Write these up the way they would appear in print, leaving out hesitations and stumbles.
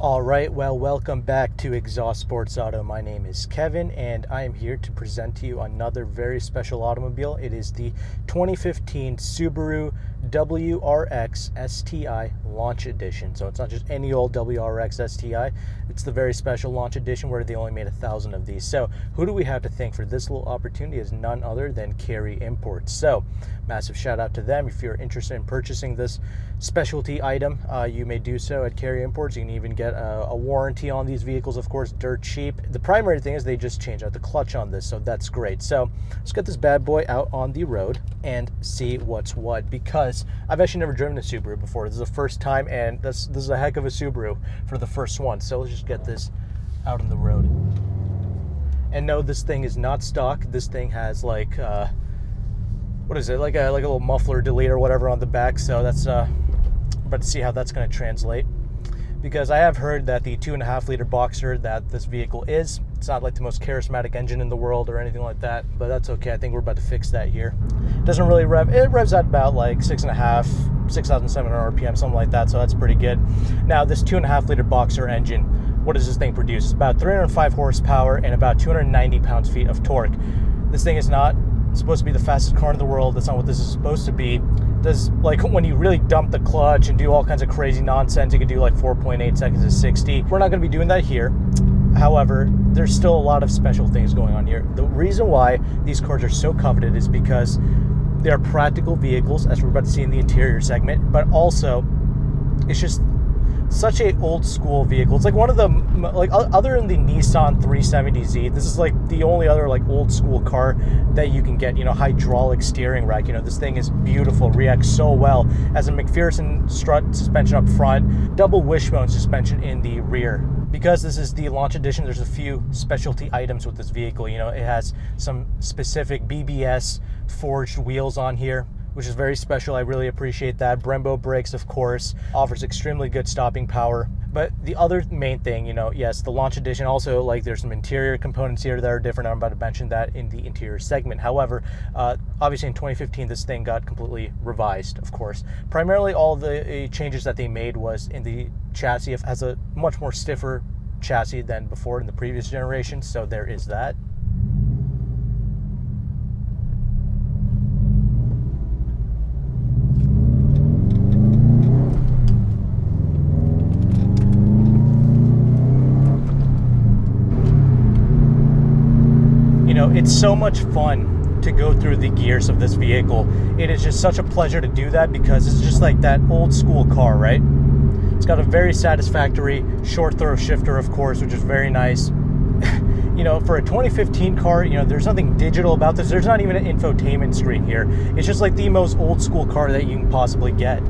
All right, well, welcome back to Exhaust Sports Auto. My name is Kevin, and I am here to present to you another very special automobile. It is the 2015 Subaru WRX STI Launch Edition. So it's not just any old WRX STI, it's the very special Launch Edition where they only made 1,000 of these. So who do we have to thank for this little opportunity is none other than Cary Imports. So massive shout out to them. If you're interested in purchasing this specialty item, you may do so at Cary Imports. You can even get a warranty on these vehicles, of course, dirt cheap. The primary thing is they just changed out the clutch on this, so that's great. So let's get this bad boy out on the road and see what's what, because I've actually never driven a Subaru before. This is the first time, and this is a heck of a Subaru for the first one. So let's just get this out on the road. And no, this thing is not stock. This thing has like what is it, like a little muffler delete or whatever on the back. So that's about to see how that's going to translate, because I have heard that the 2.5 liter boxer that this vehicle is, it's not like the most charismatic engine in the world or anything like that, but that's okay. I think we're about to fix that here. It doesn't really rev, it revs at about like 6,700 RPM, something like that, so that's pretty good. Now this 2.5 liter boxer engine, what does this thing produce? It's about 305 horsepower and about 290 pounds-feet of torque. This thing is not supposed to be the fastest car in the world. That's not what this is supposed to be. Does, like, when you really dump the clutch and do all kinds of crazy nonsense, you can do like 4.8 seconds to 60. We're not going to be doing that here. However, there's still a lot of special things going on here. The reason why these cars are so coveted is because they are practical vehicles, as we're about to see in the interior segment, but also it's just such a old school vehicle. It's like one of the, like, other than the Nissan 370Z, this is like the only other like old school car that you can get. You know, hydraulic steering rack. You know, this thing is beautiful, reacts so well. Has a McPherson strut suspension up front, double wishbone suspension in the rear. Because this is the launch edition, there's a few specialty items with this vehicle. You know, it has some specific BBS forged wheels on here, which is very special. I really appreciate that. Brembo brakes, of course, offers extremely good stopping power. But the other main thing, you know, yes, the launch edition also, like, there's some interior components here that are different. I'm about to mention that in the interior segment. However, obviously in 2015, this thing got completely revised, of course. Primarily all the changes that they made was in the chassis. It has a much more stiffer chassis than before in the previous generation, so there is that. It's so much fun to go through the gears of this vehicle. It is just such a pleasure to do that, because it's just like that old school car, right? It's got a very satisfactory short throw shifter, of course, which is very nice. You know, for a 2015 car, you know, there's nothing digital about this. There's not even an infotainment screen here. It's just like the most old school car that you can possibly get.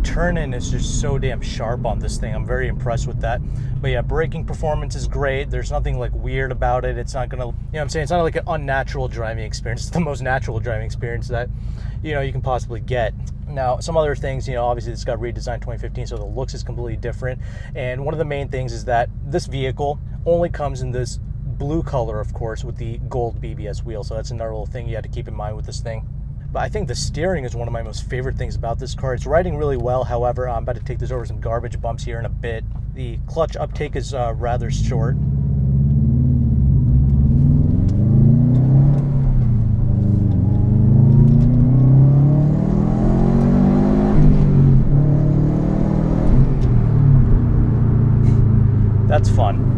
Turn-in is just so damn sharp on this thing. I'm very impressed with that. But yeah, braking performance is great. There's nothing like weird about it. It's not gonna, you know what I'm saying, it's not like an unnatural driving experience. It's the most natural driving experience that, you know, you can possibly get. Now, some other things, you know, obviously this got redesigned 2015, so the looks is completely different. And one of the main things is that this vehicle only comes in this blue color, of course, with the gold BBS wheel. So that's another little thing you have to keep in mind with this thing. But I think the steering is one of my most favorite things about this car. It's riding really well. However, I'm about to take this over some garbage bumps here in a bit. The clutch uptake is rather short. That's fun.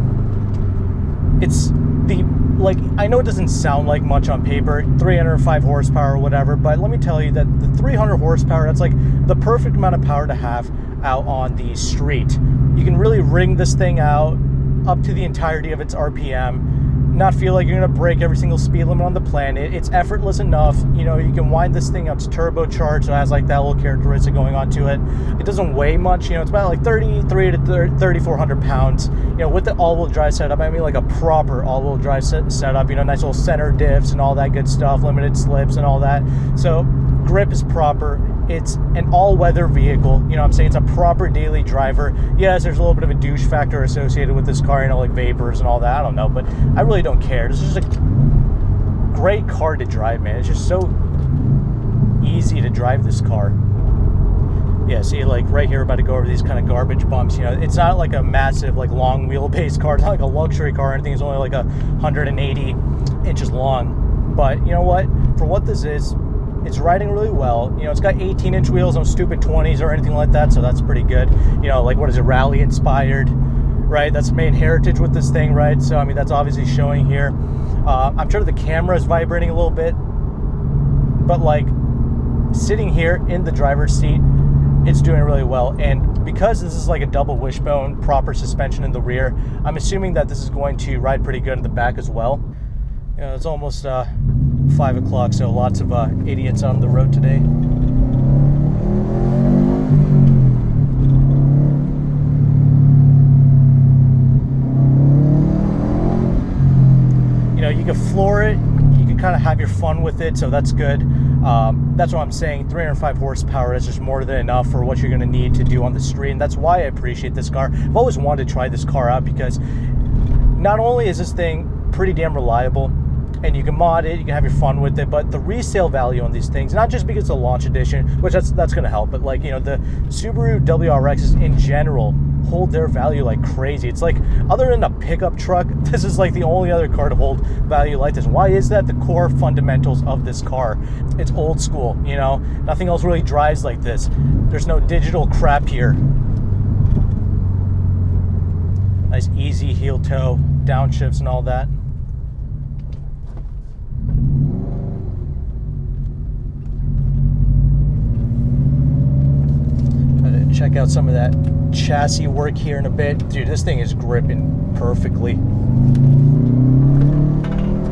It's the, like, I know it doesn't sound like much on paper, 305 horsepower or whatever, but let me tell you that the 300 horsepower, that's like the perfect amount of power to have out on the street. You can really ring this thing out up to the entirety of its RPM, not feel like you're gonna break every single speed limit on the planet. It's effortless enough. You know, you can wind this thing up. It's turbocharged, so it has like that little characteristic going on to it. It doesn't weigh much. You know, it's about like 33 to 3,400 pounds. You know, with the all-wheel drive setup, I mean like a proper all-wheel drive setup. You know, nice little center diffs and all that good stuff, limited slips and all that. So grip is proper. It's an all-weather vehicle. You know what I'm saying? It's a proper daily driver. Yes, there's a little bit of a douche factor associated with this car, you know, like vapors and all that. I don't know, but I really don't care. This is just a great car to drive, man. It's just so easy to drive this car. Yeah, see, like right here, we're about to go over these kind of garbage bumps. You know, it's not like a massive, like long wheelbase car. It's not like a luxury car or anything. It's only like 180 inches long. But you know what? For what this is, it's riding really well. You know, it's got 18-inch wheels, no stupid 20s or anything like that. So that's pretty good. You know, like what is it, rally inspired, right? That's the main heritage with this thing, right? So I mean, that's obviously showing here. I'm sure the camera is vibrating a little bit, but like sitting here in the driver's seat, it's doing really well. And because this is like a double wishbone, proper suspension in the rear, I'm assuming that this is going to ride pretty good in the back as well. You know, it's almost 5 o'clock, so lots of idiots on the road today. You know, you can floor it, you can kind of have your fun with it, so that's good. That's what I'm saying. 305 horsepower is just more than enough for what you're going to need to do on the street, and that's why I appreciate this car. I've always wanted to try this car out because not only is this thing pretty damn reliable, and you can mod it, you can have your fun with it, but the resale value on these things, not just because it's a launch edition, which that's going to help, but like, you know, the Subaru WRXs in general hold their value like crazy. It's like, other than a pickup truck, this is like the only other car to hold value like this. Why is that? The core fundamentals of this car. It's old school, you know, nothing else really drives like this. There's no digital crap here. Nice easy heel toe, downshifts and all that. Check out some of that chassis work here in a bit. Dude, this thing is gripping perfectly.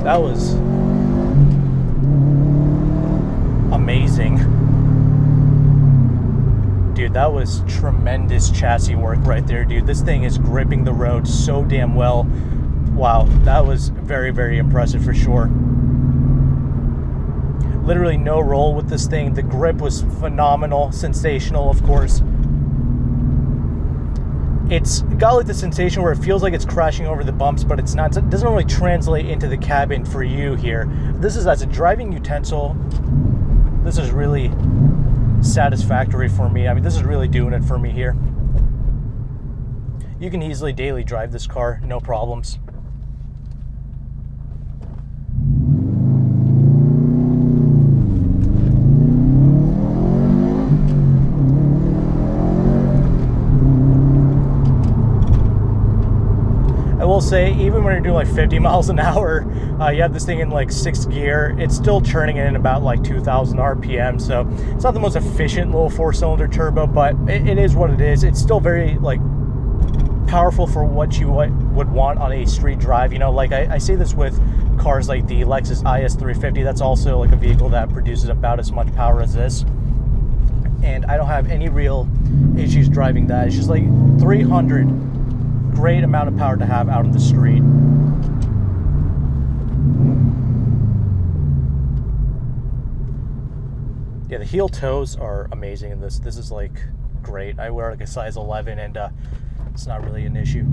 That was amazing. Dude, that was tremendous chassis work right there, dude. This thing is gripping the road so damn well. Wow, that was very, very impressive for sure. Literally no roll with this thing. The grip was phenomenal, sensational, of course. It's got like the sensation where it feels like it's crashing over the bumps, but it's not. It doesn't really translate into the cabin for you here. This is, as a driving utensil, this is really satisfactory for me. I mean, this is really doing it for me here. You can easily daily drive this car, no problems. I will say, even when you're doing like 50 miles an hour, you have this thing in like 6th gear, it's still churning in about like 2,000 RPM, so it's not the most efficient little 4-cylinder turbo, but it is what it is. It's still very like powerful for what you would want on a street drive. You know, like I say this with cars like the Lexus IS350, that's also like a vehicle that produces about as much power as this, and I don't have any real issues driving that. It's just like 300. Great amount of power to have out on the street. Yeah, the heel toes are amazing in this. This is like great. I wear like a size 11 and it's not really an issue.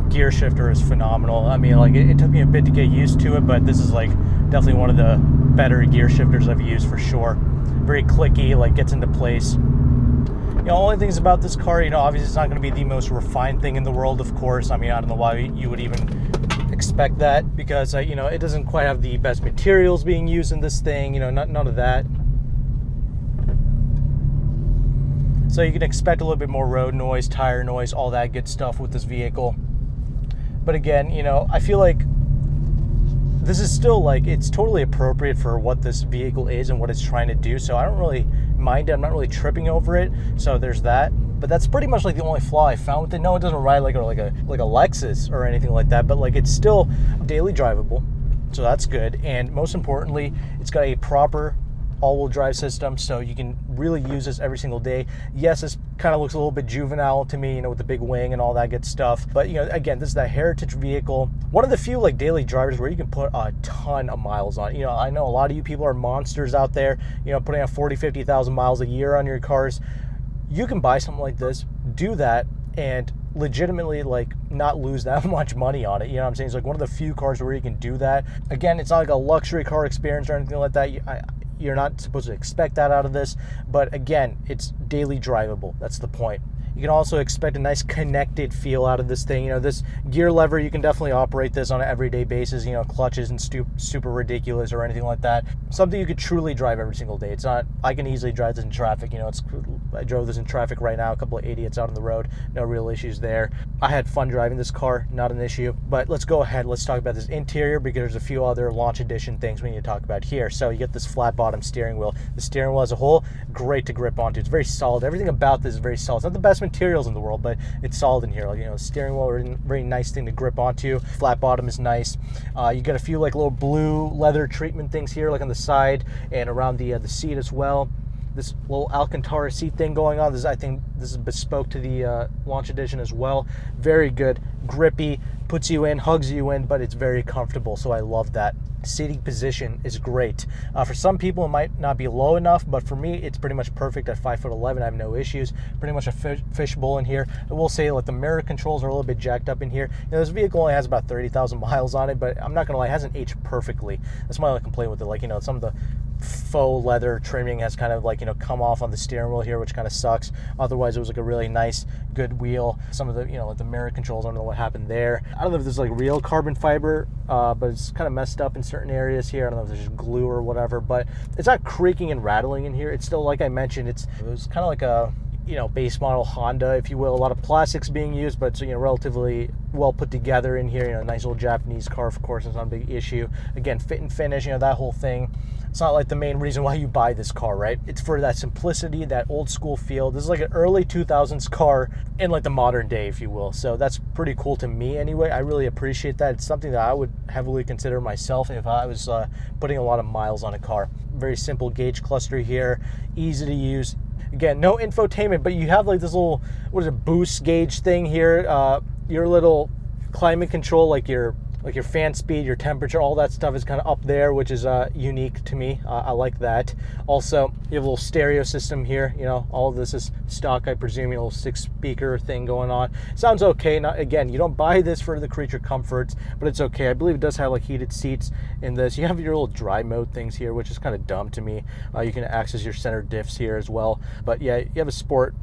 Gear shifter is phenomenal. I mean, like it took me a bit to get used to it, but this is like definitely one of the better gear shifters I've used for sure. Very clicky, like gets into place. You know, only things about this car, you know, obviously it's not going to be the most refined thing in the world, of course. I mean, I don't know why you would even expect that, because you know, it doesn't quite have the best materials being used in this thing. You know, none of that. So you can expect a little bit more road noise, tire noise, all that good stuff with this vehicle. But again, you know, I feel like this is still like, it's totally appropriate for what this vehicle is and what it's trying to do. So I don't really mind it. I'm not really tripping over it. So there's that. But that's pretty much like the only flaw I found with it. No, it doesn't ride like a Lexus or anything like that, but like it's still daily drivable. So that's good. And most importantly, it's got a proper all-wheel drive system, so you can really use this every single day. Yes, this kind of looks a little bit juvenile to me, you know, with the big wing and all that good stuff. But, you know, again, this is that heritage vehicle. One of the few like daily drivers where you can put a ton of miles on. You know, I know a lot of you people are monsters out there, you know, putting out 40, 50,000 miles a year on your cars. you can buy something like this, do that, and legitimately like not lose that much money on it. You know what I'm saying? It's like one of the few cars where you can do that. Again, it's not like a luxury car experience or anything like that. You're not supposed to expect that out of this, but again, it's daily drivable. That's the point. You can also expect a nice connected feel out of this thing. You know, this gear lever, you can definitely operate this on an everyday basis. You know, clutch isn't super ridiculous or anything like that. Something you could truly drive every single day. It's not, I can easily drive this in traffic. You know, I drove this in traffic right now, a couple of idiots out on the road. No real issues there. I had fun driving this car, not an issue. But let's go ahead, let's talk about this interior, because there's a few other launch edition things we need to talk about here. So you get this flat bottom steering wheel. The steering wheel as a whole, great to grip onto. It's very solid. Everything about this is very solid. It's not the best materials in the world, but it's solid in here. Like, you know, steering wheel, very nice thing to grip onto. Flat bottom is nice. You get a few like little blue leather treatment things here, like on the side and around the seat as well. This little Alcantara seat thing going on. I think this is bespoke to the launch edition as well. Very good, grippy, puts you in, hugs you in, but it's very comfortable. So I love that. Seating position is great. For some people, it might not be low enough, but for me, it's pretty much perfect at 5'11". I have no issues. Pretty much a fishbowl in here. I will say, like, the mirror controls are a little bit jacked up in here. You know, this vehicle only has about 30,000 miles on it, but I'm not gonna lie, it hasn't aged perfectly. That's my only complaint with it. Like, you know, some of the faux leather trimming has kind of like, you know, come off on the steering wheel here, which kind of sucks. Otherwise, it was like a really nice, good wheel. Some of the, you know, like the mirror controls, I don't know what happened there. I don't know if this is like real carbon fiber, but it's kind of messed up in certain areas here. I don't know if there's just glue or whatever, but it's not creaking and rattling in here. It's still, like I mentioned, it was kind of like a, you know, base model Honda, if you will. A lot of plastics being used, but, you know, relatively well put together in here. You know, nice little Japanese car, of course, it's not a big issue. Again, fit and finish, you know, that whole thing. It's not like the main reason why you buy this car, right? It's for that simplicity, that old school feel. This is like an early 2000s car in like the modern day, if you will. So that's pretty cool to me anyway. I really appreciate that. It's something that I would heavily consider myself if I was putting a lot of miles on a car. Very simple gauge cluster here, easy to use. Again, no infotainment, but you have like this little, what is it, boost gauge thing here. Your little climate control, like your fan speed, your temperature, all that stuff is kind of up there, which is unique to me. I like that. Also, you have a little stereo system here. You know, all of this is stock, I presume. You know, a little 6-speaker thing going on. Sounds okay. Now, again, you don't buy this for the creature comforts, but it's okay. I believe it does have like heated seats in this. You have your little dry mode things here, which is kind of dumb to me. You can access your center diffs here as well. But yeah, you have a sport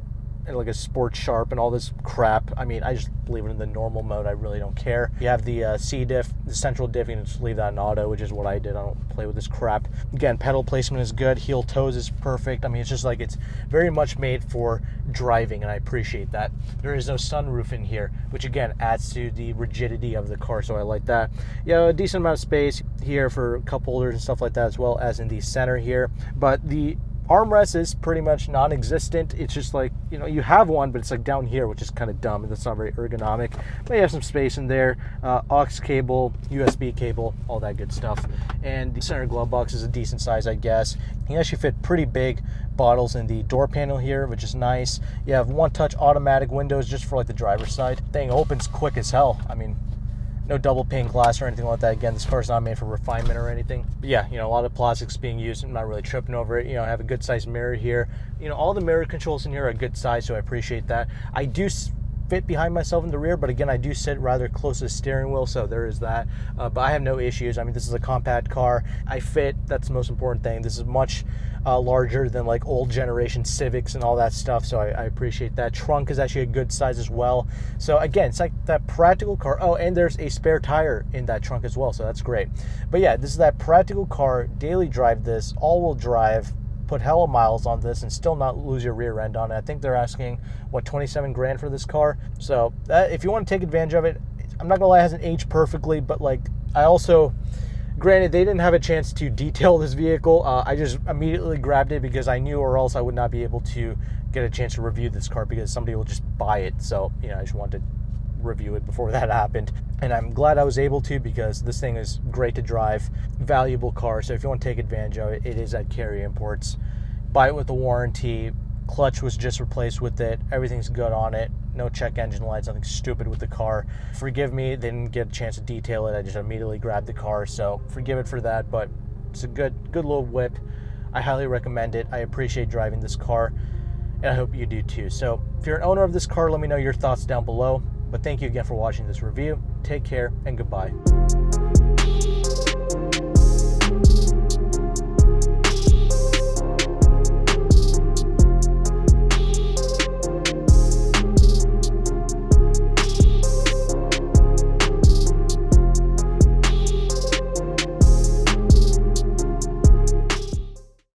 and like a sport sharp and all this crap. I mean, I just leave it in the normal mode. I really don't care. You have the C diff, the central diff. You can just leave that in auto, which is what I did. I don't play with this crap. Again, pedal placement is good. Heel toes is perfect. I mean, it's just like, it's very much made for driving, and I appreciate that. There is no sunroof in here, which again adds to the rigidity of the car, so I like that. You know, a decent amount of space here for cup holders and stuff like that, as well as in the center here. But the armrest is pretty much non-existent. It's just like, you know, you have one, but it's like down here, which is kind of dumb. That's not very ergonomic. But you have some space in there. Aux cable, USB cable, all that good stuff. And the center glove box is a decent size, I guess. You can actually fit pretty big bottles in the door panel here, which is nice. You have one-touch automatic windows just for like the driver's side. Thing opens quick as hell. I mean, no double pane glass or anything like that. Again, this car's not made for refinement or anything. But yeah, you know, a lot of plastics being used. I'm not really tripping over it. You know, I have a good sized mirror here. You know, all the mirror controls in here are a good size, so I appreciate that. I do fit behind myself in the rear, but again, I do sit rather close to the steering wheel, so there is that. But I have no issues. I mean, this is a compact car. I fit. That's the most important thing. This is much larger than like old generation Civics and all that stuff, so I appreciate that. Trunk is actually a good size as well. So again, it's like that practical car. Oh, and there's a spare tire in that trunk as well, so that's great. But yeah, this is that practical car. Daily drive this, all-wheel drive, put hella miles on this and still not lose your rear end on it. I think they're asking, what, 27 grand for this car? So if you want to take advantage of it, I'm not gonna lie, it hasn't aged perfectly, but like, I also, granted, they didn't have a chance to detail this vehicle. I just immediately grabbed it because I knew, or else I would not be able to get a chance to review this car because somebody will just buy it. So, you know, I just wanted to review it before that happened, and I'm glad I was able to, because this thing is great to drive, valuable car. So if you want to take advantage of it, it is at Cary Imports. Buy it with a warranty. Clutch was just replaced with it. Everything's good on it. No check engine lights, nothing stupid with the car. Forgive me, they didn't get a chance to detail it. I just immediately grabbed the car, so forgive it for that, but it's a good little whip. I highly recommend it. I appreciate driving this car. and I hope you do too. So if you're an owner of this car, let me know your thoughts down below. But thank you again for watching this review. Take care and goodbye.